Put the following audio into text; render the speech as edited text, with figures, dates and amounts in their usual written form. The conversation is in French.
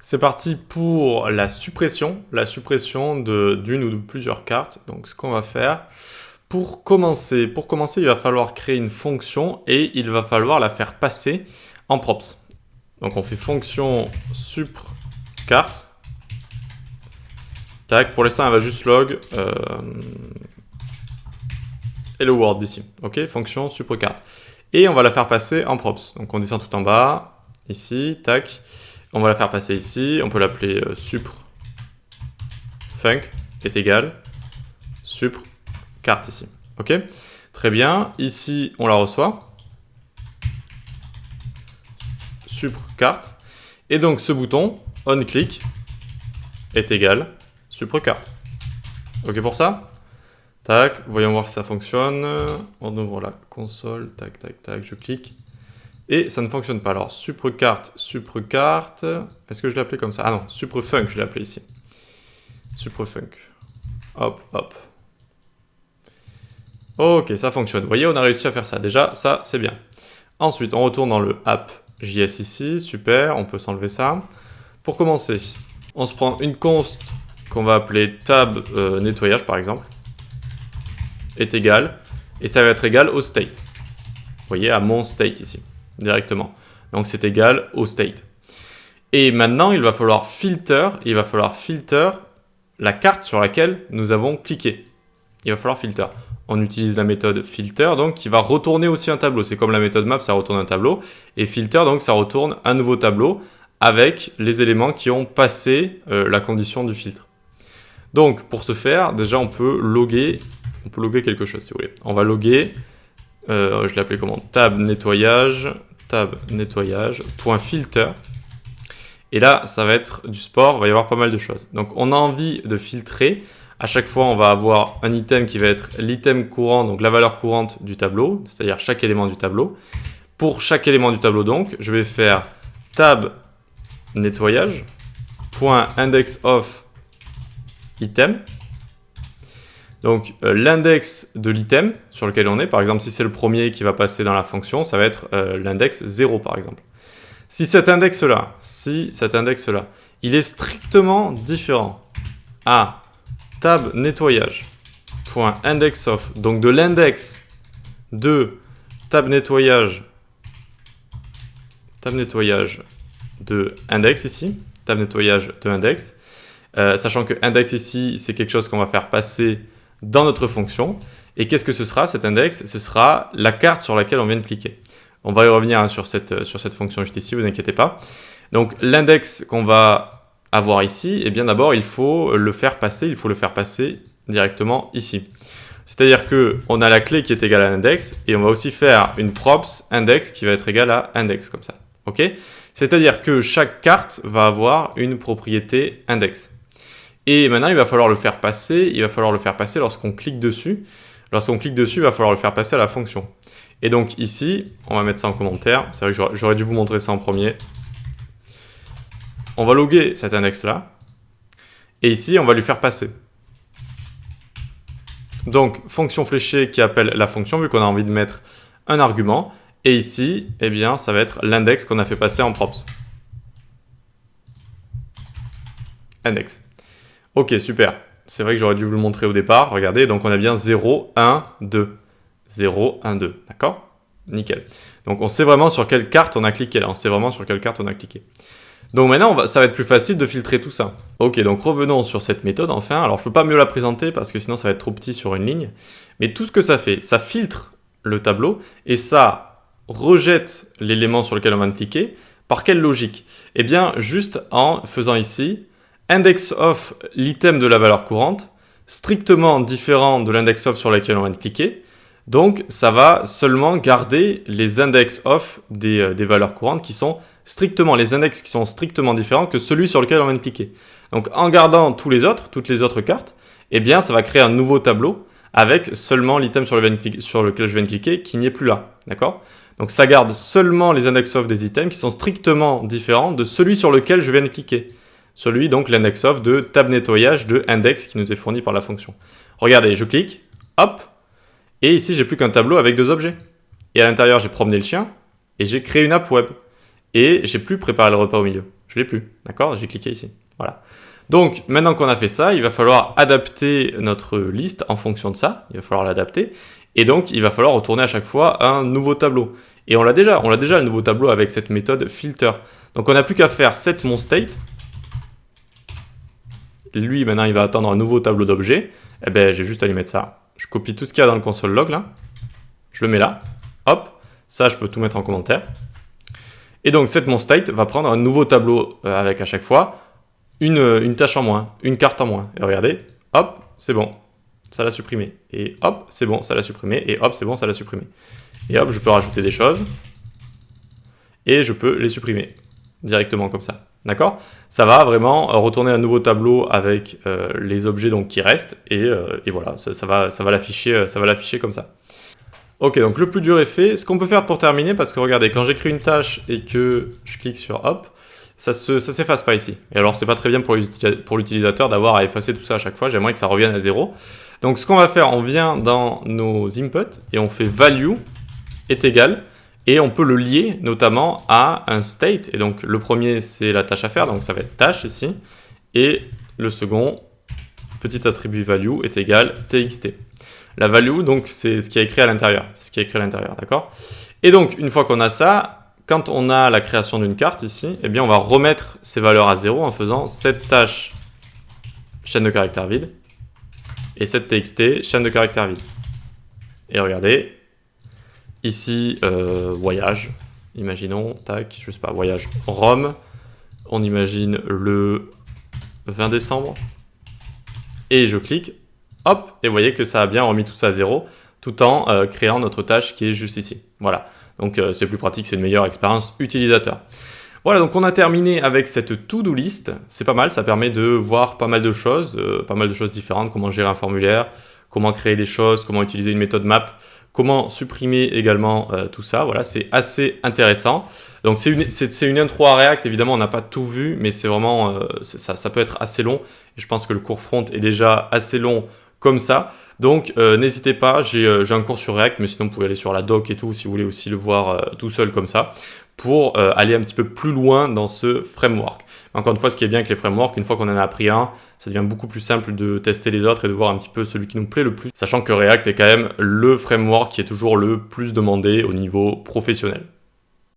C'est parti pour la suppression d'une ou de plusieurs cartes. Donc ce qu'on va faire, pour commencer, il va falloir créer une fonction et il va falloir la faire passer en props. Donc on fait fonction supr_carte. Tac, pour l'instant elle va juste log hello world d'ici. Ok, fonction supr_carte. Et on va la faire passer en props. Donc on descend tout en bas, ici, tac. On va la faire passer ici, on peut l'appeler supr_func est égal supr_carte ici. Ok, très bien. Ici, on la reçoit. Supr_carte. Et donc, ce bouton, onClick, est égal supr_carte. Ok pour ça? Tac, voyons voir si ça fonctionne. On ouvre la console, tac, tac, tac, je clique. Et ça ne fonctionne pas. Alors, supr_carte, supr_carte. Est-ce que je l'ai appelé comme ça? Ah non, supr_func, je l'ai appelé ici. Supr_func. Hop, hop. Ok, ça fonctionne. Vous voyez, on a réussi à faire ça. Déjà, ça, c'est bien. Ensuite, on retourne dans le app.js ici. Super, on peut s'enlever ça. Pour commencer, on se prend une const qu'on va appeler tab nettoyage, par exemple. Est égal. Et ça va être égal au state. Vous voyez, à mon state ici. Directement. Donc c'est égal au state. Et maintenant, il va falloir filter la carte sur laquelle nous avons cliqué. Il va falloir filter. On utilise la méthode filter, donc qui va retourner aussi un tableau. C'est comme la méthode map, ça retourne un tableau. Et filter, donc ça retourne un nouveau tableau avec les éléments qui ont passé la condition du filtre. Donc pour ce faire, déjà on peut loguer quelque chose si vous voulez. On va loguer, je l'ai appelé comment? Tab nettoyage, .filter. Et là, ça va être du sport, il va y avoir pas mal de choses. Donc, on a envie de filtrer. À chaque fois, on va avoir un item qui va être l'item courant, donc la valeur courante du tableau, c'est-à-dire chaque élément du tableau. Pour chaque élément du tableau, donc, je vais faire tab nettoyage, .indexOf item. Donc, l'index de l'item sur lequel on est, par exemple, si c'est le premier qui va passer dans la fonction, ça va être l'index 0, par exemple. Si cet index-là, il est strictement différent à tab nettoyage.indexOf, donc de l'index de tab nettoyage de index ici, tab nettoyage de index, sachant que index ici, c'est quelque chose qu'on va faire passer dans notre fonction. Et qu'est-ce que ce sera cet index? Ce sera la carte sur laquelle on vient de cliquer. On va y revenir hein, sur cette fonction juste ici, vous inquiétez pas. Donc l'index qu'on va avoir ici, eh bien d'abord il faut le faire passer directement ici. C'est-à-dire qu'on a la clé qui est égale à l'index et on va aussi faire une props index qui va être égale à index comme ça. Ok? C'est-à-dire que chaque carte va avoir une propriété index. Et maintenant, il va falloir le faire passer lorsqu'on clique dessus. Lorsqu'on clique dessus, il va falloir le faire passer à la fonction. Et donc ici, on va mettre ça en commentaire. C'est vrai que j'aurais dû vous montrer ça en premier. On va loguer cet index-là. Et ici, on va lui faire passer. Donc, fonction fléchée qui appelle la fonction, vu qu'on a envie de mettre un argument. Et ici, eh bien, ça va être l'index qu'on a fait passer en props. Index. Ok, super. C'est vrai que j'aurais dû vous le montrer au départ. Regardez, donc on a bien 0, 1, 2. 0, 1, 2. D'accord? Nickel. Donc on sait vraiment sur quelle carte on a cliqué là. Donc maintenant, ça va être plus facile de filtrer tout ça. Ok, donc revenons sur cette méthode enfin. Alors je ne peux pas mieux la présenter parce que sinon ça va être trop petit sur une ligne. Mais tout ce que ça fait, ça filtre le tableau et ça rejette l'élément sur lequel on vient de cliquer. Par quelle logique? Eh bien, juste en faisant ici IndexOf l'item de la valeur courante, strictement différent de l'IndexOf sur lequel on vient de cliquer. Donc, ça va seulement garder les IndexOf des valeurs courantes qui sont strictement différents que celui sur lequel on vient de cliquer. Donc, en gardant toutes les autres cartes, eh bien, ça va créer un nouveau tableau avec seulement l'item sur lequel je viens de cliquer qui n'est plus là. D'accord? Donc, ça garde seulement les IndexOf des items qui sont strictement différents de celui sur lequel je viens de cliquer. Celui, donc, l'IndexOf de tab nettoyage de index qui nous est fourni par la fonction. Regardez, je clique, hop, et ici, j'ai plus qu'un tableau avec deux objets. Et à l'intérieur, j'ai promené le chien et j'ai créé une app web. Et j'ai plus préparé le repas au milieu. Je l'ai plus, d'accord? J'ai cliqué ici, voilà. Donc, maintenant qu'on a fait ça, il va falloir adapter notre liste en fonction de ça. Il va falloir l'adapter. Et donc, il va falloir retourner à chaque fois un nouveau tableau. Et on l'a déjà le nouveau tableau avec cette méthode filter. Donc, on n'a plus qu'à faire set mon state. Lui, maintenant, il va attendre un nouveau tableau d'objets. Eh bien, j'ai juste à lui mettre ça. Je copie tout ce qu'il y a dans le console log, là. Je le mets là. Hop. Ça, je peux tout mettre en commentaire. Et donc, set mon state va prendre un nouveau tableau avec à chaque fois une tâche en moins, une carte en moins. Et regardez, hop, c'est bon. Ça l'a supprimé. Et hop, c'est bon, ça l'a supprimé. Et hop, c'est bon, ça l'a supprimé. Et hop, je peux rajouter des choses. Et je peux les supprimer directement comme ça. D'accord? Ça va vraiment retourner un nouveau tableau avec les objets donc, qui restent. Et voilà, ça va l'afficher comme ça. Ok, donc le plus dur est fait. Ce qu'on peut faire pour terminer, parce que regardez, quand j'écris une tâche et que je clique sur hop, ça s'efface pas ici. Et alors, c'est pas très bien pour l'utilisateur d'avoir à effacer tout ça à chaque fois. J'aimerais que ça revienne à 0. Donc, ce qu'on va faire, on vient dans nos inputs et on fait value est égal. Et on peut le lier notamment à un state. Et donc, le premier, c'est la tâche à faire. Donc, ça va être tâche ici. Et le second, petit attribut value est égal txt. La value, donc, c'est ce qui est écrit à l'intérieur. C'est ce qui est écrit à l'intérieur, d'accord? Et donc, une fois qu'on a ça, quand on a la création d'une carte ici, eh bien, on va remettre ces valeurs à 0 en faisant cette tâche chaîne de caractères vide et cette txt chaîne de caractères vide. Et regardez, ici, voyage, imaginons, tac, je sais pas, voyage Rome, on imagine le 20 décembre, et je clique, hop, et vous voyez que ça a bien remis tout ça à 0, tout en créant notre tâche qui est juste ici. Voilà. Donc c'est plus pratique, c'est une meilleure expérience utilisateur. Voilà, donc on a terminé avec cette to-do list. C'est pas mal, ça permet de voir pas mal de choses différentes, comment gérer un formulaire, comment créer des choses, comment utiliser une méthode map, comment supprimer également tout ça. Voilà, c'est assez intéressant. Donc c'est une intro à React, évidemment on n'a pas tout vu, mais c'est vraiment, ça peut être assez long. Et je pense que le cours front est déjà assez long comme ça. Donc n'hésitez pas, j'ai un cours sur React, mais sinon vous pouvez aller sur la doc et tout si vous voulez aussi le voir tout seul comme ça, pour aller un petit peu plus loin dans ce framework. Encore une fois, ce qui est bien avec les frameworks, une fois qu'on en a appris un, ça devient beaucoup plus simple de tester les autres et de voir un petit peu celui qui nous plaît le plus, sachant que React est quand même le framework qui est toujours le plus demandé au niveau professionnel.